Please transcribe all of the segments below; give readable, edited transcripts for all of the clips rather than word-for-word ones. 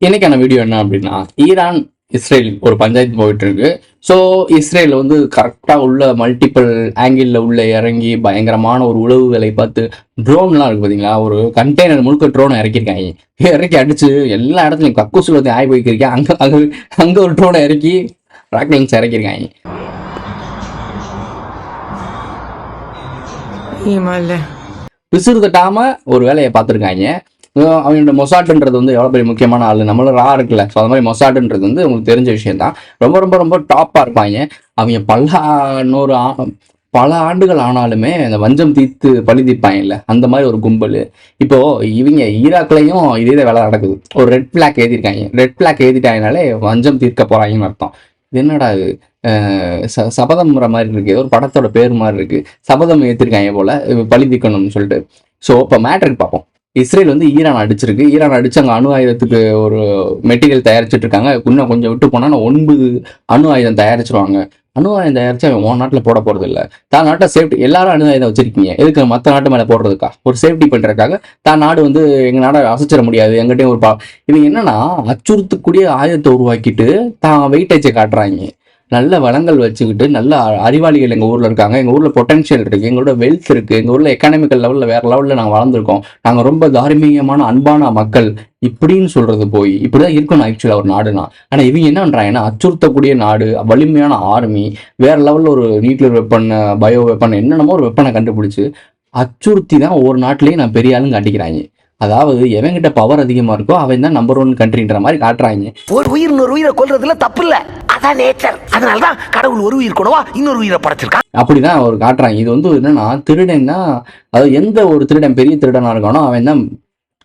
இன்னைக்கான வீடியோ என்ன அப்படின்னா, ஈரான் இஸ்ரேல் ஒரு பஞ்சாயத்து போயிட்டு இருக்கு. ஸோ இஸ்ரேல் வந்து கரெக்டாக உள்ள மல்டிபிள் ஆங்கிளில் உள்ள இறங்கி பயங்கரமான ஒரு உளவு வேலை பார்த்து ட்ரோன்லாம் இருக்கு பார்த்தீங்களா, ஒரு கண்டெய்னர் முழுக்க ட்ரோனை இறக்கியிருக்காங்க. இறக்கி அடிச்சு எல்லா இடத்துலையும் கக்கூசு வந்து ஆய் போய்க்கிருக்கேன். அங்கே ஒரு ட்ரோனை இறக்கி ராக்லிங்ஸ் இறக்கியிருக்காங்க. பிசுறு தட்டாம ஒரு வேலையை பார்த்துருக்காங்க. அவங்களோட மொசாட்டுன்றது வந்து எவ்வளோ பெரிய முக்கியமான ஆள், நம்மளும் ரா இருக்குல்ல. ஸோ அது மாதிரி மொசாட்டுன்றது வந்து உங்களுக்கு தெரிஞ்ச விஷயம் தான். ரொம்ப ரொம்ப ரொம்ப டாப்பாக இருப்பாங்க. அவங்க பல ஆண்டுகள் ஆனாலுமே அந்த வஞ்சம் தீர்த்து பழி தீர்ப்பாங்கல்ல, அந்த மாதிரி ஒரு கும்பல். இப்போ இவங்க ஈராக்லையும் இதே வேலை நடக்குது. ஒரு ரெட் பிளாக் எழுதியிருக்காங்க. ரெட் பிளாக் எழுதிட்டாங்கனாலே வஞ்சம் தீர்க்க போறாங்கன்னு அர்த்தம். இது என்னடா இது, சபதம்ன்ற மாதிரி இருக்கு, ஏதோ ஒரு படத்தோட பேர் மாதிரி இருக்கு. சபதம் ஏற்றிருக்காங்க போல பழி தீர்க்கணும்னு சொல்லிட்டு. ஸோ இப்போ மேட்ருக்கு பார்ப்போம். இஸ்ரேல் வந்து ஈரான் அடிச்சிருக்கு. ஈரான் அடிச்சு அங்கே அணு ஆயுதத்துக்கு ஒரு மெட்டீரியல் தயாரிச்சுட்டு இருக்காங்க. இன்னும் கொஞ்சம் விட்டு போனால் 9 அணு ஆயுதம் தயாரிச்சிருவாங்க. அணு ஆயுதம் தயாரிச்சு அவன் உன் நாட்டில் போட போறது இல்லை. தான் நாட்டை சேஃப்டி, எல்லாரும் அணு ஆயுதம் வச்சிருக்கீங்க, எதுக்கு மற்ற நாட்டு மேலே போடுறதுக்கா? ஒரு சேஃப்டி பண்றதுக்காக தான் நாடு வந்து எங்க நாடை அசைச்சிட முடியாது, எங்கிட்டையும் ஒரு இவங்க என்னன்னா அச்சுறுத்தக்கூடிய ஆயுதத்தை உருவாக்கிட்டு தான் வெயிட்டேஜை காட்டுறாங்க. நல்ல வளங்கள் வச்சுக்கிட்டு நல்ல அறிவாளிகள் எங்கள் ஊரில் இருக்காங்க. எங்கள் ஊரில் பொட்டன்ஷியல் இருக்குது, எங்களோட வெல்த் இருக்குது, எங்கள் ஊரில் எக்கனாமிக்கல் லெவலில் வேறு லெவலில் நாங்கள் வளர்ந்துருக்கோம், நாங்கள் ரொம்ப தார்மீகமான அன்பான மக்கள் இப்படின்னு சொல்கிறது போய் இப்படிதான் இருக்கணும் ஆக்சுவலாக ஒரு நாடுனா. ஆனால் இவங்க என்ன பண்ணுறாங்கன்னா அச்சுறுத்தக்கூடிய நாடு, வலிமையான ஆர்மி, வேறு லெவலில் ஒரு நியூக்ளியர் வெப்பன், பயோ வெப்பன், என்னென்னமோ ஒரு வெப்பனை கண்டுபிடிச்சி அச்சுறுத்தி தான் ஒவ்வொரு நாட்டிலையும் நான் பெரிய ஆளுங்க காட்டிக்கிறாங்க. அதாவது எவங்கிட்ட பவர் அதிகமா இருக்கோ அவன் தான் நம்பர் 1 கண்ட்ரின்ற மாதிரி காட்டுறாங்க. ஒரு உயிர் இன்னொரு உயிரை கொல்றதுல தப்பு இல்ல, அதான் நேச்சர். அதனாலதான் கடவுள் ஒரு உயிர் கூடவா இன்னொரு உயிரை படைச்சிருக்கான். அப்படிதான் அவர் காட்டுறாங்க. இது வந்து என்னன்னா திருடன்னா, அதாவது எந்த ஒரு திருடன் பெரிய திருடனா இருக்கானோ அவன் தான்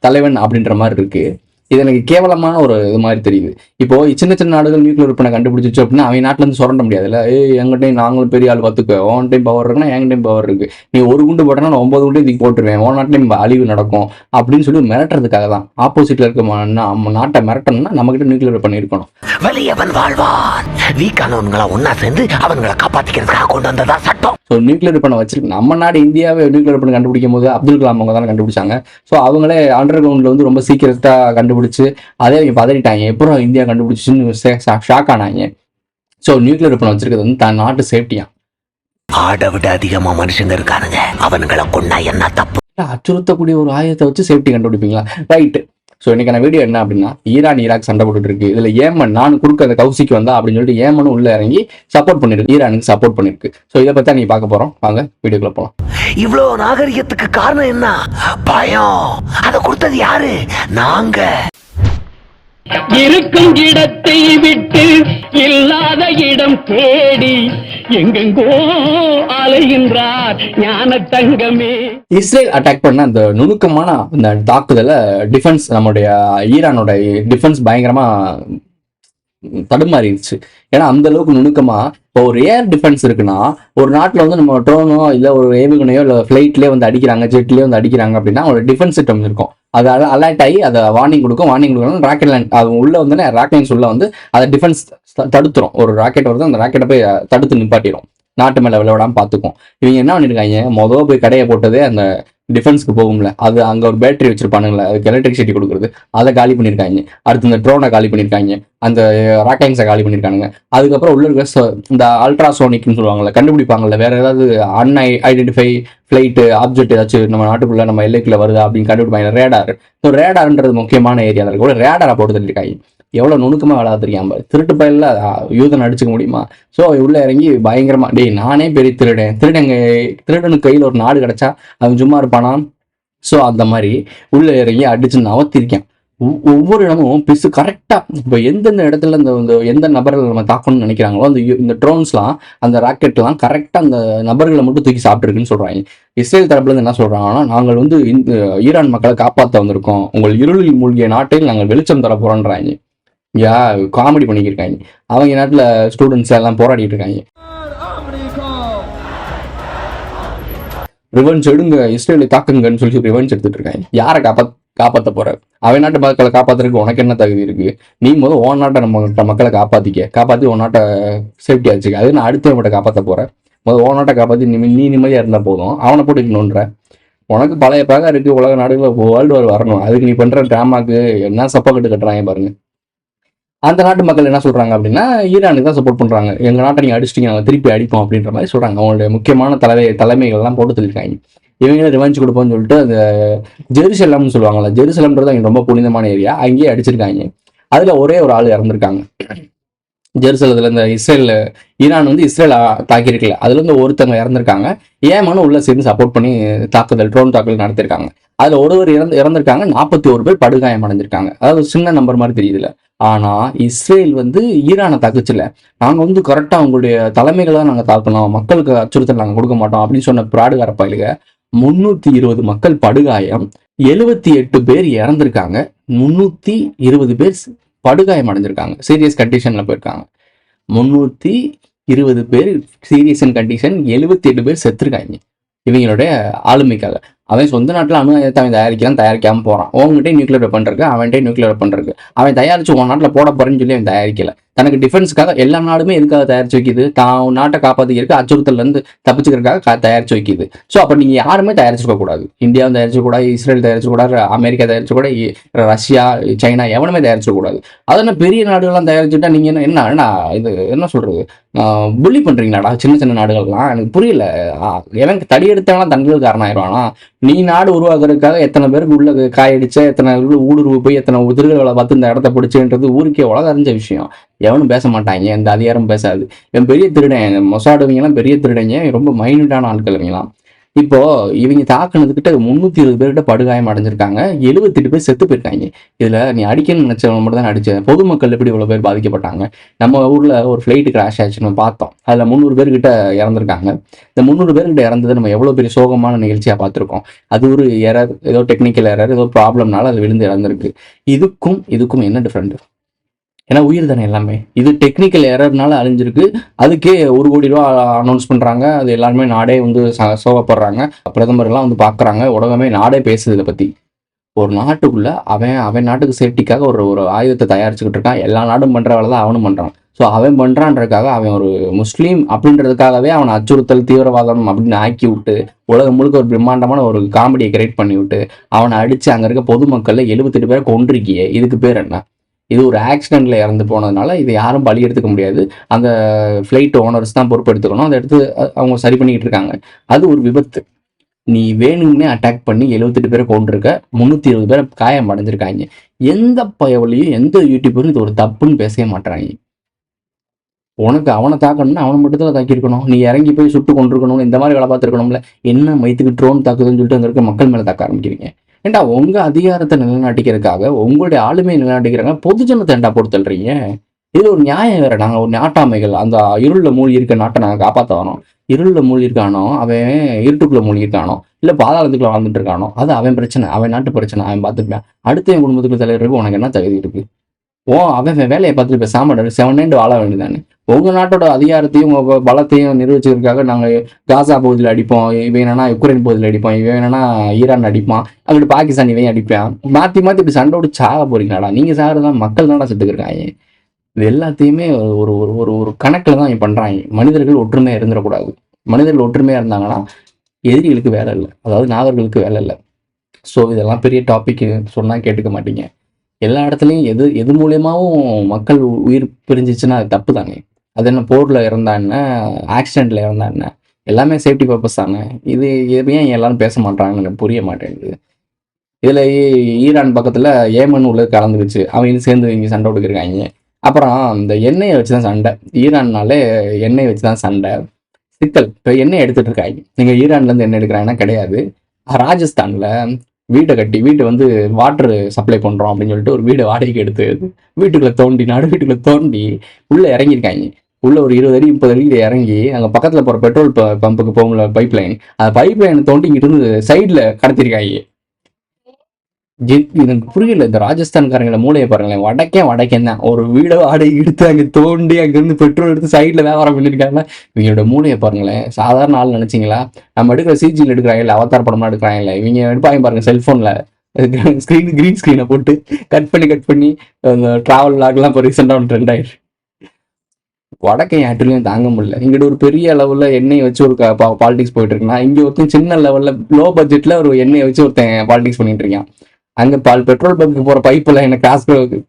தலைவன் அப்படின்ற மாதிரி இருக்கு. இது எனக்கு கேவலமான ஒரு இது மாதிரி தெரியுது. இப்போ சின்ன சின்ன நாடுகள் நியூக்ளியர் வெப்பனை கண்டுபிடிச்சிச்சு அப்படின்னா அவங்க நாட்டில இருந்து சுரண்ட முடியாதுல்ல. எங்கிட்டையும் நாங்களும் பெரிய ஆள் பார்த்துக்குவேன், உன் டைம் பவர் இருக்குன்னா என் டைம் பவர் இருக்கு, நீ ஒரு குண்டு போட்டனா நான் 9 குண்டு இதுக்கு போட்டுருவேன், உன் நாட்டிலையும் அழிவு நடக்கும் அப்படின்னு சொல்லி மிரட்டுறதுக்காக தான். ஆப்போசிட்ல இருக்க நம்ம நாட்டை மிரட்டணும்னா நம்ம கிட்ட நியூக்ளியர் வெப்பன் இருக்கணும். வலியவன் வாழ்வான், வீக்கானவன்களை ஒன்னா சேர்ந்து அவங்களை காப்பாத்திக்கிறதுக்காக கொண்டு வந்ததா சட்டம். ஸோ நியூக்ளியர் வெப்பனை வச்சிருக்கு நம்ம நாடு இந்தியாவே நியூக்ளியர் வெப்பன் கண்டுபிடிக்கும் போது அப்துல் கலாம் அவங்க தானே கண்டுபிடிச்சாங்க. ஸோ அவங்களே அண்டர் கிரவுண்ட்ல வந்து ரொம்ப சீக்கிரத்தா கண்டுபிடிச்சு அதே அவங்க பதறிட்டாங்க. எப்பறம் இந்தியா கண்டுபிடிச்சுன்னு ஷாக் ஆனாங்க. ஸோ நியூக்ளியர் வெப்பன் வச்சிருக்கிறது வந்து தான் நாட்டு சேஃப்டியா. ஆடை விட அதிகமா மனுஷங்க இருக்கானுங்க, அவனுங்களை கொண்டா என்ன தப்பு? அச்சுறுத்தக்கூடிய ஒரு ஆயுதத்தை வச்சு சேஃப்டி கண்டுபிடிப்பீங்களா? ரைட்டு. ஸோ இன்னைக்கான வீடியோ என்ன அப்படின்னா, ஈராக் சண்டை போட்டுட்டு இருக்கு. இதுல ஏமன் நான் குறுக்க அந்த கௌசிக்கு வந்தா அப்படின்னு சொல்லிட்டு ஏமனும் உள்ள இறங்கி சப்போர்ட் பண்ணிருக்கு, ஈரானுக்கு சப்போர்ட் பண்ணிருக்கு. ஸோ இதை பத்தி நீங்க பார்க்க போறோம், வாங்க வீடியோக்குள்ள போலாம். இவ்வளவு நாகரிகத்துக்கு காரணம் என்ன? பயம். அதை கொடுத்தது யாரு? நாங்க. இருக்கும் இடத்தை விட்டு இல்லாத இடம் தேடி எங்கெங்கோ அலைகின்றார் ஞான தங்கமே. இஸ்ரேல் அட்டாக் பண்ண அந்த நுணுக்கமான அந்த தாக்குதல டிஃபென்ஸ், நம்முடைய ஈரானோட டிஃபென்ஸ் பயங்கரமா தடுமாறிடுச்சு. ஏன்னா அந்த அளவுக்கு நுணுக்கமா இப்போ ஒரு ஏர் டிஃபென்ஸ் இருக்குன்னா, ஒரு நாட்டில் வந்து நம்ம ட்ரோனோ இல்லை ஒரு ஏவுகணையோ இல்லை ஃப்ளைட்லேயே வந்து அடிக்கிறாங்க, ஜெட்லேயே வந்து அடிக்கிறாங்க அப்படின்னா ஒரு டிஃபென்ஸ் சிஸ்டம் இருக்கும். அது அலர்ட் ஆகி அதை வார்னிங் கொடுக்கணும். ராக்கெட் லேண்ட் அது உள்ள வந்து ராக்கெட் லேண்ட்ஸ் உள்ள வந்து அதை டிஃபென்ஸ் தடுத்துரும். ஒரு ராக்கெட் வருது, அந்த ராக்கெட்டை போய் தடுத்து நிப்பாட்டிடும், நாட்டு மேலே விளையாடாம பார்த்துக்கும். இவங்க என்ன பண்ணிருக்காங்க, போய் கடையை போட்டதே அந்த டிஃபென்ஸ்க்கு போகும்ல, அது அங்கே ஒரு பேட்டரி வச்சிருப்பானுங்களே, அதுக்கு எலக்ட்ரிசிட்டி கொடுக்குறது, அதை காலி பண்ணியிருக்காங்க. அடுத்து இந்த ட்ரோனை காலி பண்ணியிருக்காங்க, அந்த ராக்கெட்ஸை காலி பண்ணியிருக்காங்க. அதுக்கப்புறம் உள்ள இருக்க இந்த அல்ட்ராசோனிக்னு சொல்லுவாங்கல்ல, கண்டுபிடிப்பாங்கல்ல, வேற ஏதாவது ஐடென்டிஃபை ஃபிளைட்டு ஆப்ஜெக்ட் ஏதாச்சும் நம்ம நாட்டுக்குள்ள நம்ம எல்லைக்குள்ள வருதா அப்படின்னு கண்டுபிடிப்பாங்க. ரேடார். ஸோ ரேடார்ன்றது முக்கியமான ஏரியா இருக்க கூட ரேடாரை போட்டு தள்ளிருக்காங்க. எவ்வளவு நுணுக்கமா விளையாடுறியாம, திருட்டு பயில யூதன் அடிச்சுக்க முடியுமா? ஸோ உள்ள இறங்கி பயங்கரமா, டேய் நானே பெரிய திருடனுக்கு கையில் ஒரு நாடு கிடைச்சா அவன் சும்மா இருப்பானா? ஸோ அந்த மாதிரி உள்ள இறங்கி அடிச்சு நவத்திருக்கேன். ஒவ்வொரு இடமும் பிசு கரெக்டா. இப்போ எந்தெந்த இடத்துல இந்த எந்த நபர்கள் நம்ம தாக்கணும்னு நினைக்கிறாங்களோ இந்த ட்ரோன்ஸ்லாம், அந்த ராக்கெட்லாம் கரெக்டா அந்த நபர்களை மட்டும் தூக்கி சாப்பிட்டுருக்குன்னு சொல்றாங்க. இஸ்ரேல் தரப்புல இருந்து என்ன சொல்றாங்கன்னா, நாங்கள் வந்து ஈரான் மக்களை காப்பாற்ற வந்திருக்கோம், உங்கள் இருளில் மூழ்கிய நாட்டில் நாங்கள் வெளிச்சம் தர போறோன்றாங்க. காமெடி பண்ணிக்கிருக்காங்க. அவங்க நாட்டுல ஸ்டூடெண்ட்ஸ் எல்லாம் போராடிட்டு இருக்காங்க. ரிவெஞ்ச் எடுங்க, இஸ்ரேலை தாக்குங்கன்னு சொல்லி ரிவெஞ்ச் எடுத்துட்டு இருக்காங்க. யாரை காப்பாற்ற போற? அவன் நாட்டு மக்களை காப்பாத்துறதுக்கு உனக்கு என்ன தகுதி இருக்கு? நீ முதல் உன் நாட்டை நம்ம மக்களை காப்பாத்தி உன் நாட்டை சேஃப்டி ஆச்சுக்க. அது நான் அடுத்த மட்டும் காப்பாற்ற போறேன். முதல் உன் நாட்டை காப்பாத்தி நீ நிம்மதியா இருந்தா போதும், அவனை போட்டு இன்னொன்ற. உனக்கு பழைய பாக இருக்கு, உலக நாடுகளில் வேர்ல்டு வார் வரணும், அதுக்கு நீ பண்ற டிராமாக்கு என்ன சப்பா கட்டு கட்டுறாங்க பாருங்க. அந்த நாட்டு மக்கள் என்ன சொல்றாங்க அப்படின்னா, ஈரானுக்கு தான் சப்போர்ட் பண்றாங்க. எங்க நாட்டை நீங்க அடிச்சிட்டீங்க, நாங்க திருப்பி அடிப்போம் அப்படின்ற மாதிரி சொல்றாங்க. அவங்களுடைய முக்கியமான தலைமைகள் எல்லாம் போட்டு சொல்லியிருக்காங்க. இவங்க ரிவெஞ்ச் கொடுப்போம்னு சொல்லிட்டு அந்த ஜெருசலம்னு சொல்லுவாங்கல்ல, ஜெருசலம்ன்றது அங்க ரொம்ப புனிதமான ஏரியா, அங்கேயே அடிச்சிருக்காங்க. அதுல ஒரே ஒரு ஆள் இறந்திருக்காங்க. ஜெருசலத்துல இந்த ஈரான் வந்து இஸ்ரேல் தாக்கியிருக்கல, அதுல இருந்து ஒருத்தவங்க இறந்திருக்காங்க. ஏமனும் உள்ள சேர்ந்து சப்போர்ட் பண்ணி ட்ரோன் தாக்குதல் நடத்திருக்காங்க. அதுல ஒருவர் இறந்திருக்காங்க, 41 பேர் படுகாயம் அடைஞ்சிருக்காங்க. அதாவது சின்ன நம்பர் மாதிரி தெரியுதுல. ஆனா இஸ்ரேல் வந்து ஈரானை தாக்குச்சுல, நாங்க வந்து கரெக்டா உங்களுடைய தலைமைகளை நாங்க தாக்கணும், மக்களுக்கு அச்சுறுத்தல் நாங்க கொடுக்க மாட்டோம் அப்படின்னு சொன்ன பிராடுகார பயிலுக 320 மக்கள் படுகாயம், 78 பேர் இறந்திருக்காங்க, 320 பேர் படுகாயம் அடைஞ்சிருக்காங்க, சீரியஸ் கண்டிஷன்ல போயிருக்காங்க. 320 பேர் சீரியஸ் கண்டிஷன், 78 பேர் செத்துருக்காங்க இவங்களுடைய ஆளுமைக்காக. அவன் சொந்த நாட்டில் அணு ஆயுதத்தை அவன் தயாரிக்காம போறான். உங்ககிட்ட நியூக்ளியர் வெப்பன் இருக்கு, அவன்கிட்ட நியூக்ளியர் வெப்பன் இருக்கு. அவன் தயாரிச்சு உன் நாட்டில் போட போறேன்னு சொல்லி அவன் தயாரிக்கல. தனக்கு டிஃபென்ஸ்க்காக எல்லா நாடுமே எதுக்காக தயாரிச்சு வைக்குது? தான் நாட்டை காப்பாற்றிக்கிறதுக்கு, அச்சுறுத்தல்ல இருந்து தப்பிச்சுக்கிறதுக்காக தயாரிச்சு வைக்குது. ஸோ அப்போ நீங்க யாருமே தயாரிச்சுக்க கூடாது. இந்தியாவும் தயாரிச்சு கூடாது, இஸ்ரேல் தயாரிச்சு கூடாது, அமெரிக்கா தயாரிச்சு கூட, ரஷ்யா, சைனா எவனுமே தயாரிச்சு கூடாது. அதெல்லாம் பெரிய நாடுகள்லாம் தயாரிச்சுட்டா நீங்க என்ன இது என்ன சொல்றது, புள்ளி பண்றீங்களாடா சின்ன சின்ன நாடுகள்லாம்? எனக்கு புரியல. எனக்கு தடி எடுத்தவங்களாம் தங்களுக்கு காரணம் ஆயிடுவானா? நீ நாடு உருவாக்குறதுக்காக எத்தனை பேருக்கு உள்ள காயடிச்ச, எத்தனை ஊடுருவு போய் எத்தனை திருடர்களை பார்த்து இந்த இடத்த பிடிச்சுன்றது ஊருக்கே உலக அறிஞ்ச விஷயம். எவனும் பேச மாட்டாங்க, இந்த அதிகாரம் பேசாது. இவன் பெரிய திருடன், மொசாடுவங்கலாம் பெரிய திருடங்க, ரொம்ப மைனூட்டான ஆட்கள் இவங்கலாம். இப்போ இவங்க தாக்குனதுக்கிட்ட 320 பேர்கிட்ட படுகாயம் அடைஞ்சிருக்காங்க, 78 பேர் செத்து போயிருக்காங்க. இதுல நீ அடிக்கணும்னு நினைச்சவங்க மட்டும் தான் அடிச்ச. பொதுமக்கள் எப்படி இவ்வளவு பேர் பாதிக்கப்பட்டாங்க? நம்ம ஊர்ல ஒரு ஃபிளைட் கிராஷ் ஆச்சுன்னு பார்த்தோம், அதுல 300 பேர்கிட்ட இறந்திருக்காங்க. இந்த 300 பேர்கிட்ட இறந்தது நம்ம எவ்வளவு பெரிய சோகமான நிகழ்ச்சியா பார்த்திருக்கோம். அது ஒரு எரர், ஏதோ டெக்னிக்கல் எரர், ஏதோ ப்ராப்ளம்னால அது விழுந்து இறந்திருக்கு. இதுக்கும் என்ன டிஃபரெண்ட்? ஏன்னா உயிர் தானே எல்லாமே. இது டெக்னிக்கல் எரர்னால அழிஞ்சிருக்கு. அதுக்கே 1 கோடி ரூபா அனௌன்ஸ் பண்றாங்க. அது எல்லாருமே நாடே வந்து சோகப்படுறாங்க. பிரதமர் எல்லாம் வந்து பாக்குறாங்க. உலகமே நாடே பேசுது இதை பத்தி. ஒரு நாட்டுக்குள்ள அவன் நாட்டுக்கு சேஃப்டிக்காக ஒரு ஆயுதத்தை தயாரிச்சுக்கிட்டு இருக்கான். எல்லா நாடும் பண்ற வேலை தான் அவனும் பண்றான். ஸோ அவன் பண்றான்றதுக்காக, அவன் ஒரு முஸ்லீம் அப்படின்றதுக்காகவே அவனை அச்சுறுத்தல், தீவிரவாதம் அப்படின்னு ஆக்கி விட்டு, உலகம் முழுக்க ஒரு பிரம்மாண்டமான ஒரு காமெடியை கிரியேட் பண்ணி விட்டு அவனை அடிச்சு அங்க இருக்க பொதுமக்கள்ல 78 பேரை கொன்றிருக்கியே, இதுக்கு பேர் என்ன? இது ஒரு ஆக்சிடென்ட்ல இறந்து போனதுனால இதை யாரும் பலி எடுத்துக்க முடியாது. அந்த ஃபிளைட் ஓனர்ஸ் தான் பொறுப்பெடுத்துக்கணும். அதை எடுத்து அவங்க சரி பண்ணிக்கிட்டு இருக்காங்க. அது ஒரு விபத்து. நீ வேணும்னே அட்டாக் பண்ணி 78 பேரை கொண்டிருக்க, 320 பேரை காயம் அடைஞ்சிருக்காங்க. எந்த பயவழியும் எந்த யூடியூபரும் இது ஒரு தப்புன்னு பேசவே மாட்டாங்க. உனக்கு அவனை தாக்கணும்னா அவனை மட்டும் தான் தாக்கியிருக்கணும். நீ இறங்கி போய் சுட்டு கொண்டிருக்கணும், இந்த மாதிரி வேலை பார்த்துருக்கணும்ல. என்ன மைத்துக்கு ட்ரோன் தாக்குதுன்னு சொல்லிட்டு அங்கே இருக்க மக்கள் மேலே தாக்க ஆரம்பிக்கிறீங்க. ஏண்டா உங்க அதிகாரத்தை நிலைநாட்டிக்கிறதுக்காக, உங்களுடைய ஆளுமையை நிலைநாட்டிக்கிறாங்க, பொதுஜனத்தை ஏண்டா போட்டு தள்ளுறீங்க? இதுல ஒரு நியாயம் வேற. நாங்க ஒரு நாட்டாமைகள், அந்த இருள்ல மூழ்கி இருக்க நாட்டை நாங்க காப்பாற்ற வரோம். இருள்ல மூழ்கி இருக்கானோ, அவன் இருட்டுக்குள்ள மூழ்கி இருக்கானோ, இல்ல பாதாளத்துக்குள்ள வாழ்ந்துட்டு இருக்கானோ, அது அவன் பிரச்சனை, அவன் நாட்டு பிரச்சனை, அவன் பார்த்துருப்பான். அடுத்த என் குடும்பத்துக்கு தலைவருக்கு உனக்கு என்ன தகுதி இருக்கு? அவன் வேலையை பார்த்துட்டு பேசாம 7 வாழ வேண்டியதானே. உங்க நாட்டோட அதிகாரத்தையும் உங்க பலத்தையும் நிரூபிச்சதுக்காக நாங்க காசா பகுதியில் அடிப்போம், இவன் என்னன்னா யுக்ரைன் பகுதியில் அடிப்போம், இவன் என்னன்னா ஈரான் அடிப்பான், அங்கிட்டு பாகிஸ்தான் இவன் அடிப்பான், மாத்தி இப்படி சண்டை விட்டு சாக போறீங்களாடா? நீங்க சாகுறதான் மக்கள் தானடா செத்துக்கிருக்காங்க. இது எல்லாத்தையுமே ஒரு ஒரு ஒரு கணக்குல தான் பண்றாங்க. மனிதர்கள் ஒற்றுமையா இருந்துடக்கூடாது. மனிதர்கள் ஒற்றுமையா இருந்தாங்கன்னா எதிரிகளுக்கு வேலை இல்லை, அதாவது நாகர்களுக்கு வேலை இல்லை. ஸோ இதெல்லாம் பெரிய டாபிக், சொன்னா கேட்டுக்க மாட்டீங்க. எல்லா இடத்துலையும் எது மூலியமாவும் மக்கள் உயிர் பிரிஞ்சிச்சுன்னா அது தப்பு தானே. அது என்ன போர்ல இருந்தா என்ன, ஆக்சிடென்ட்ல இருந்தா என்ன, எல்லாமே சேஃப்டி பர்பஸ் தானே. இது ஏன் எல்லாரும் பேச மாட்டாங்கன்னு எனக்கு புரிய மாட்டேங்குது. இதுல ஈரான் பக்கத்துல ஏமன் உள்ள கலந்துருச்சு, அவங்க சேர்ந்து இங்க சண்டை விட்டுக்கிருக்காங்க. அப்புறம் இந்த எண்ணெயை வச்சுதான் சண்டை. ஈரான்னாலே எண்ணெய் வச்சுதான் சண்டை, சிக்கல். இப்போ எண்ணெய் எடுத்துட்டு இருக்காங்க. நீங்க ஈரான்ல இருந்து எண்ணெய் எடுக்கிறாங்கன்னா கிடையாது. ராஜஸ்தான்ல வீட்டை வந்து வாட்டர் சப்ளை பண்றோம் அப்படின்னு சொல்லிட்டு ஒரு வீடை வாடகைக்கு எடுத்து வீட்டுக்குள்ள தோண்டி உள்ள இறங்கியிருக்காங்க. உள்ள ஒரு 20 அடி 30 அடி இறங்கி அங்க பக்கத்துல போற பெட்ரோல் பம்புக்கு போகும்ல பைப் லைன், அந்த பைப் லைனை தோண்டி இங்கிட்டு இருந்து சைட்ல கடத்திருக்காங்க. எனக்கு புரியல. இந்த ராஜஸ்தான்காரங்களை மூளையை பாருங்களேன். வடக்கேன் தான் ஒரு வீடை வாடகை எடுத்து அங்கே தோண்டி அங்கிருந்து பெட்ரோல் எடுத்து சைட்ல வியாபாரம் பண்ணிருக்காங்க. இவங்களோட மூளையை பாருங்களேன். சாதாரண ஆள் நினைச்சிங்களா? நம்ம எடுக்கிற சிஜியில் எடுக்கிறாங்க, அவதார் படம்லாம் எடுக்கிறாங்கல்ல, இவங்க எடுப்பாங்க பாருங்க செல்போன்ல கிரீன் ஸ்கிரீனை போட்டு கட் பண்ணி அந்த டிராவல் லாக்லாம் இப்போ ரீசெண்டாக ஒன்று ட்ரெண்ட் ஆயிடுச்சு. வடக்கை ஆற்றுலையும் தாங்க முடியல. இங்கிட்ட ஒரு பெரிய லெவல்ல எண்ணெயை வச்சு ஒரு பாலிடிக்ஸ் போயிட்டு இருக்குன்னா, இங்க ஒருத்தன் சின்ன லெவல்ல லோ பட்ஜெட்ல ஒரு எண்ணெயை வச்சு ஒருத்தன் பாலிடிக்ஸ் பண்ணிட்டு இருக்கான். அங்க பெட்ரோல் பங்க்கு போற பைப் லைனை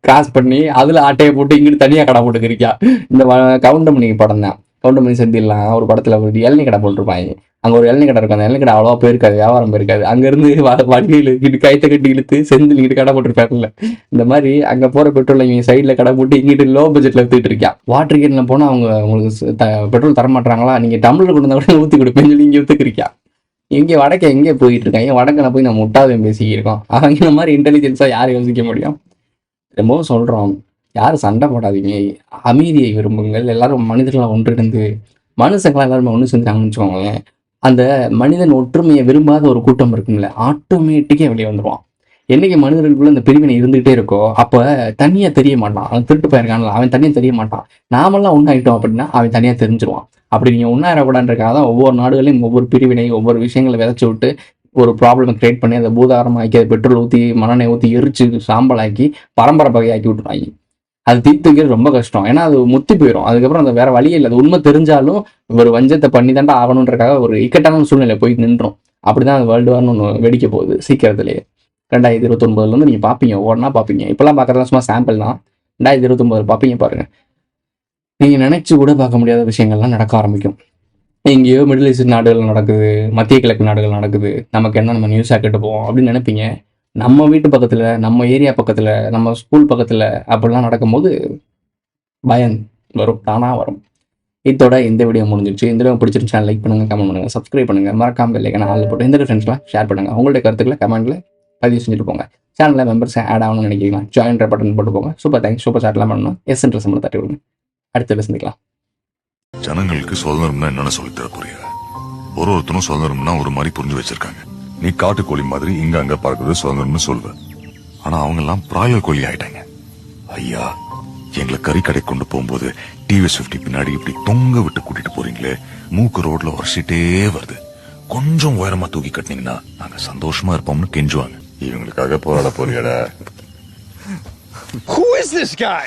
கிராஸ் பண்ணி அதுல ஆட்டையை போட்டு இங்கிட்டு தனியா கடை போட்டுக்கிறியா. இந்த கவுண்டமணி படம் தான், கவுண்டமணி செந்தில்லாம் ஒரு படத்துல ஒரு இளநீ கடை போட்டுருப்பாங்க. அங்க ஒரு இளநீ கடை இருக்கும், அந்த இளநீ கடை அவ்வளவா போயிருக்காது, வியாபாரம் போயிருக்காது. அங்க இருந்து வண்டியில இங்கிட்டு கயத்தை கட்டி இழுத்து செந்தில் இங்கிட்டு கடை போட்டுருப்பாருல்ல, இந்த மாதிரி அங்க போற பெட்ரோல் இவங்க சைட்ல கடை போட்டு இங்கிட்டு லோ பட்ஜெட்ல வித்துட்டு இருக்கான். வாட்டர் கேன்ல போனா அவங்க உங்களுக்கு பெட்ரோல் தர மாட்டாங்களா, நீங்க டம்ளர் கொண்டு வந்தா கூட ஊத்தி கொடுப்பேன்னு சொல்லி இங்க வித்துக்கிறியா. எங்கே வடக்க எங்கே போயிட்டு இருக்காங்க, வடக்கில் போய் நம்ம முட்டாதையும் பேசிக்கிருக்கோம். அவங்க இந்த மாதிரி இன்டெலிஜென்ஸாக யார் யோசிக்க முடியும். ரொம்பவும் சொல்கிறோம், யாரும் சண்டை போடாதீங்க, அமைதியை விரும்புங்கள். எல்லாரும் மனிதர்களாக ஒன்றிருந்து மனுஷங்களாம் எல்லாருமே ஒன்று செஞ்சாங்கன்னு வச்சுக்கோங்களேன், அந்த மனிதன் ஒற்றுமையை விரும்பாத ஒரு கூட்டம் இருக்கும்ல, ஆட்டோமேட்டிக்காக வெளியே வந்துடுவான். என்னைக்கு மனிதர்களுக்குள்ள இந்த பிரிவினை இருந்துகிட்டே இருக்கோ அப்போ தனியாக தெரிய மாட்டான். அவன் திருட்டு போயிருக்கான்ல, அவன் தனியாக தெரிய மாட்டான். நாமெல்லாம் ஒன்றாயிட்டோம் அப்படின்னா அவன் தனியாக தெரிஞ்சிருவான். அப்படி நீங்கள் ஒன்றாயிடக்கூடாதுன்றக்காக தான் ஒவ்வொரு நாடுகளையும் ஒவ்வொரு பிரிவினை ஒவ்வொரு விஷயங்களை விதைச்சி விட்டு ஒரு ப்ராப்ளமை கிரியேட் பண்ணி அதை பூதாரமாக்கி அதை பெட்ரோல் ஊற்றி மண்ணெண்ணெய் ஊற்றி எரிச்சு சாம்பலாக்கி பரம்பரை பகையாக்கி விட்டுருவாங்க. அது தீர்த்து வைக்கிறது ரொம்ப கஷ்டம், ஏன்னா அது முத்தி போயிடும். அதுக்கப்புறம் அந்த வேற வழியே இல்லை, அது உண்மை தெரிஞ்சாலும் ஒரு வஞ்சத்தை பண்ணி தாண்டா ஆகணுன்றக்காக ஒரு இக்கட்டான சூழ்நிலை போய் நின்றோம். அப்படிதான் அது வேர்ல்டு வார்னு ஒன்று வெடிக்க போகுது சீக்கிரத்திலேயே. 2029 நீங்கள் பார்ப்பீங்க, ஒவ்வொன்றா பார்ப்பீங்க. இப்போல்லாம் பார்க்குறதுலாம் சும்மா சாம்பிள் தான். 2029 பார்ப்பீங்க பாருங்க, நீங்கள் நினைச்சு கூட பார்க்க முடியாத விஷயங்கள்லாம் நடக்க ஆரம்பிக்கும். எங்கேயோ மிடில் ஈஸ்ட் நாடுகள் நடக்குது, மத்திய கிழக்கு நாடுகள் நடக்குது, நமக்கு என்ன நம்ம நியூஸாக கேட்டு போவோம் அப்படின்னு நினைப்பீங்க. நம்ம வீட்டு பக்கத்தில், நம்ம ஏரியா பக்கத்தில், நம்ம ஸ்கூல் பக்கத்தில் அப்படிலாம் நடக்கும்போது பயம் வரும், தானாக வரும். இதோட இந்த வீடியோ முடிஞ்சிருச்சு. இந்த வீடியோ பிடிச்சிருந்துச்சா லைக் பண்ணுங்கள், கமெண்ட் பண்ணுங்கள், சப்ஸ்கிரைப் பண்ணுங்கள், மறக்காம பெல்லைக்கான ஆளில் போட்டு இந்த ஃப்ரெண்ட்ஸ்லாம் ஷேர் பண்ணுங்கள். உங்களுடைய கருத்துக்களை கமெண்ட்டில் பதிவு செஞ்சுட்டு போங்க. சேனலில் மெம்பர்ஸ் ஆட் ஆகணும்னு நினைக்கிறீங்களா, ஜாயின் பட்டன் போட்டு போங்க. Super thanks. சூப்பர் சாட்லாம் பண்ணணும், எஸ் இன்ட்ரெஸ்ட் நம்மளை தட்டி விடுங்க. அடுத்த சந்திக்கலாம். ஜனங்களுக்கு சுதந்திரம்னா என்னன்னு சொல்லித்தர புரியுது. ஒருத்தரும் சுதந்திரம்னா ஒரு மாதிரி புரிஞ்சு வச்சிருக்காங்க. நீ காட்டுக்கோழி மாதிரி இங்க அங்க பறக்குறது சுதந்திரம்னு சொல்வ, ஆனா அவங்க எல்லாம் பிராய்லர் கோழி ஆயிட்டாங்க. ஐயா, எங்களை கறி கடை கொண்டு போகும்போது டிவிஎஸ் 50 பின்னாடி இப்படி தொங்க விட்டு கூட்டிட்டு போறீங்களே, மூக்கு ரோட்ல உரசிட்டே வருது, கொஞ்சம் உயரமா தூக்கி கட்டினீங்கன்னா நாங்க சந்தோஷமா இருப்போம்னு கெஞ்சுவாங்க. இவங்களுக்காக போராட போறியாடா? Who is this guy?